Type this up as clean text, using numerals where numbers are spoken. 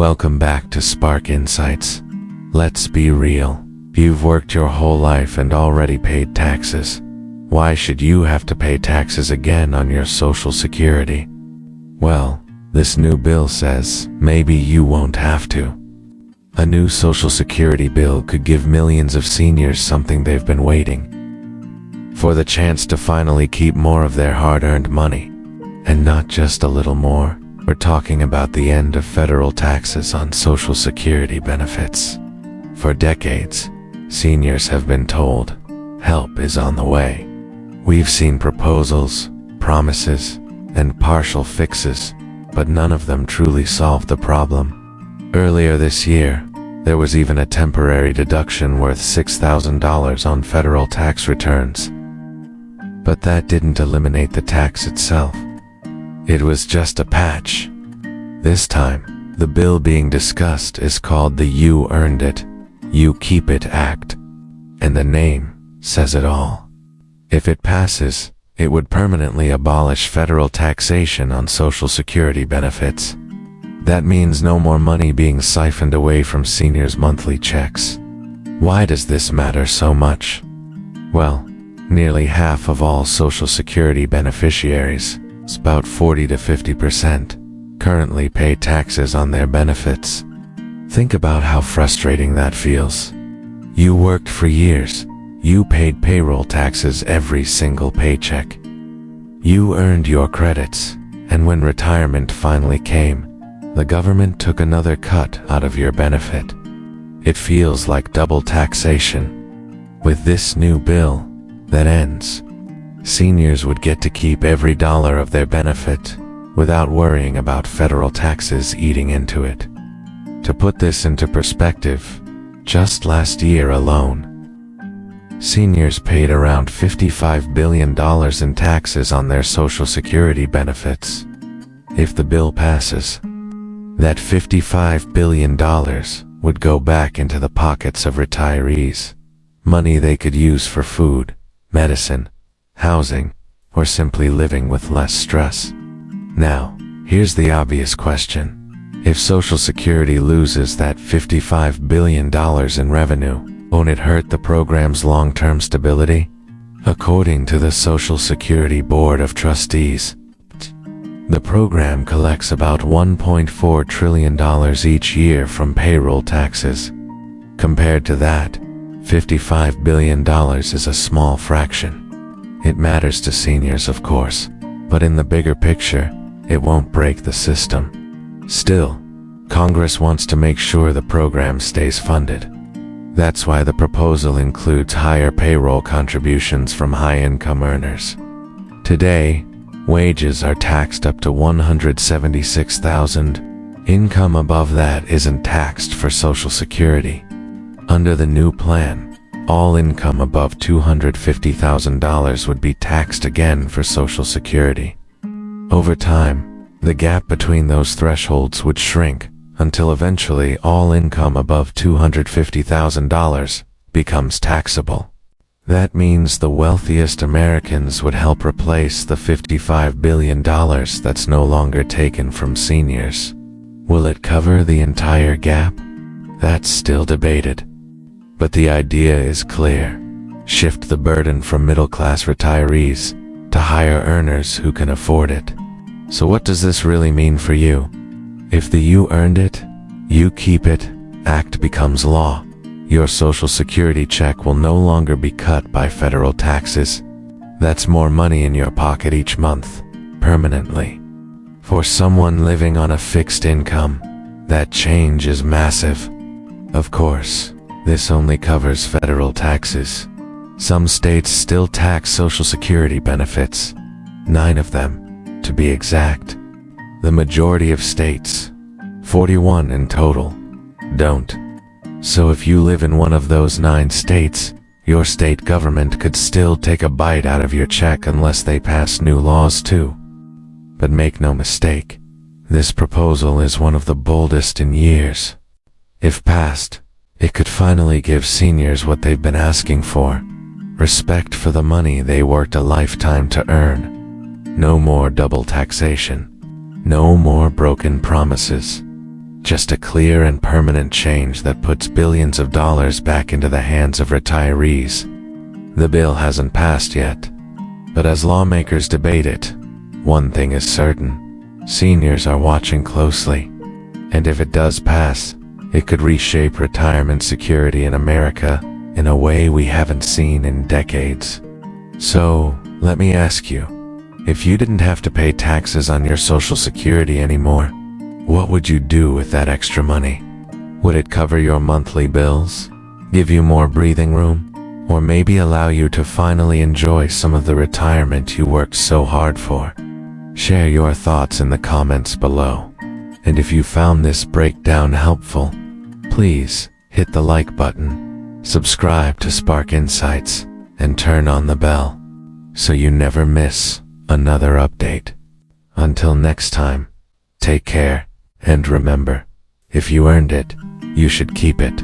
Welcome back to Spark Insights. Let's be real. You've worked your whole life and already paid taxes. Why should you have to pay taxes again on your Social Security? Well, this new bill says maybe you won't have to. A new Social Security bill could give millions of seniors something they've been waiting for, the chance to finally keep more of their hard-earned money. And not just a little more. We're talking about the end of federal taxes on Social Security benefits. For decades, seniors have been told help is on the way. We've seen proposals, promises, and partial fixes, but none of them truly solved the problem. Earlier this year, there was even a temporary deduction worth $6,000 on federal tax returns. But that didn't eliminate the tax itself. It was just a patch. This time, the bill being discussed is called the You Earned It, You Keep It Act, and the name says it all. If it passes, it would permanently abolish federal taxation on Social Security benefits. That means no more money being siphoned away from seniors' monthly checks. Why does this matter so much? Well, nearly half of all Social Security beneficiaries, about 40 to 50%, currently pay taxes on their benefits. Think about how frustrating that feels. You worked for years. You paid payroll taxes every single paycheck. You earned your credits, and when retirement finally came, the government took another cut out of your benefit. It feels like double taxation. With this new bill that ends, seniors would get to keep every dollar of their benefit without worrying about federal taxes eating into it. To put this into perspective, just last year alone, seniors paid around $55 billion in taxes on their Social Security benefits. If the bill passes, that $55 billion would go back into the pockets of retirees, money they could use for food, medicine, housing, or simply living with less stress. Now, here's the obvious question. If Social Security loses that $55 billion in revenue, won't it hurt the program's long-term stability? According to the Social Security Board of Trustees, the program collects about $1.4 trillion each year from payroll taxes. Compared to that, $55 billion is a small fraction. It matters to seniors, of course, but in the bigger picture, it won't break the system. Still, Congress wants to make sure the program stays funded. That's why the proposal includes higher payroll contributions from high-income earners. Today, wages are taxed up to $176,000. Income above that isn't taxed for Social Security. Under the new plan, all income above $250,000 would be taxed again for Social Security. Over time, the gap between those thresholds would shrink until eventually all income above $250,000 becomes taxable. That means the wealthiest Americans would help replace the $55 billion that's no longer taken from seniors. Will it cover the entire gap? That's still debated. But the idea is clear. Shift the burden from middle-class retirees to higher earners who can afford it. So what does this really mean for you? If the You Earned It, You Keep It Act becomes law, your Social Security check will no longer be cut by federal taxes. That's more money in your pocket each month, permanently. For someone living on a fixed income, that change is massive. Of course, this only covers federal taxes. Some states still tax Social Security benefits, 9 of them, to be exact. The majority of states, 41 in total, don't. So if you live in one of those 9 states, your state government could still take a bite out of your check unless they pass new laws too. But make no mistake, this proposal is one of the boldest in years. If passed, it could finally give seniors what they've been asking for: respect for the money they worked a lifetime to earn. No more double taxation. No more broken promises. Just a clear and permanent change that puts billions of dollars back into the hands of retirees. The bill hasn't passed yet, but as lawmakers debate it, one thing is certain: seniors are watching closely. And if it does pass, it could reshape retirement security in America in a way we haven't seen in decades. So, let me ask you, if you didn't have to pay taxes on your Social Security anymore, what would you do with that extra money? Would it cover your monthly bills, give you more breathing room, or maybe allow you to finally enjoy some of the retirement you worked so hard for? Share your thoughts in the comments below. And if you found this breakdown helpful, please hit the like button, subscribe to Spark Insights, and turn on the bell so you never miss another update. Until next time, take care, and remember, if you earned it, you should keep it.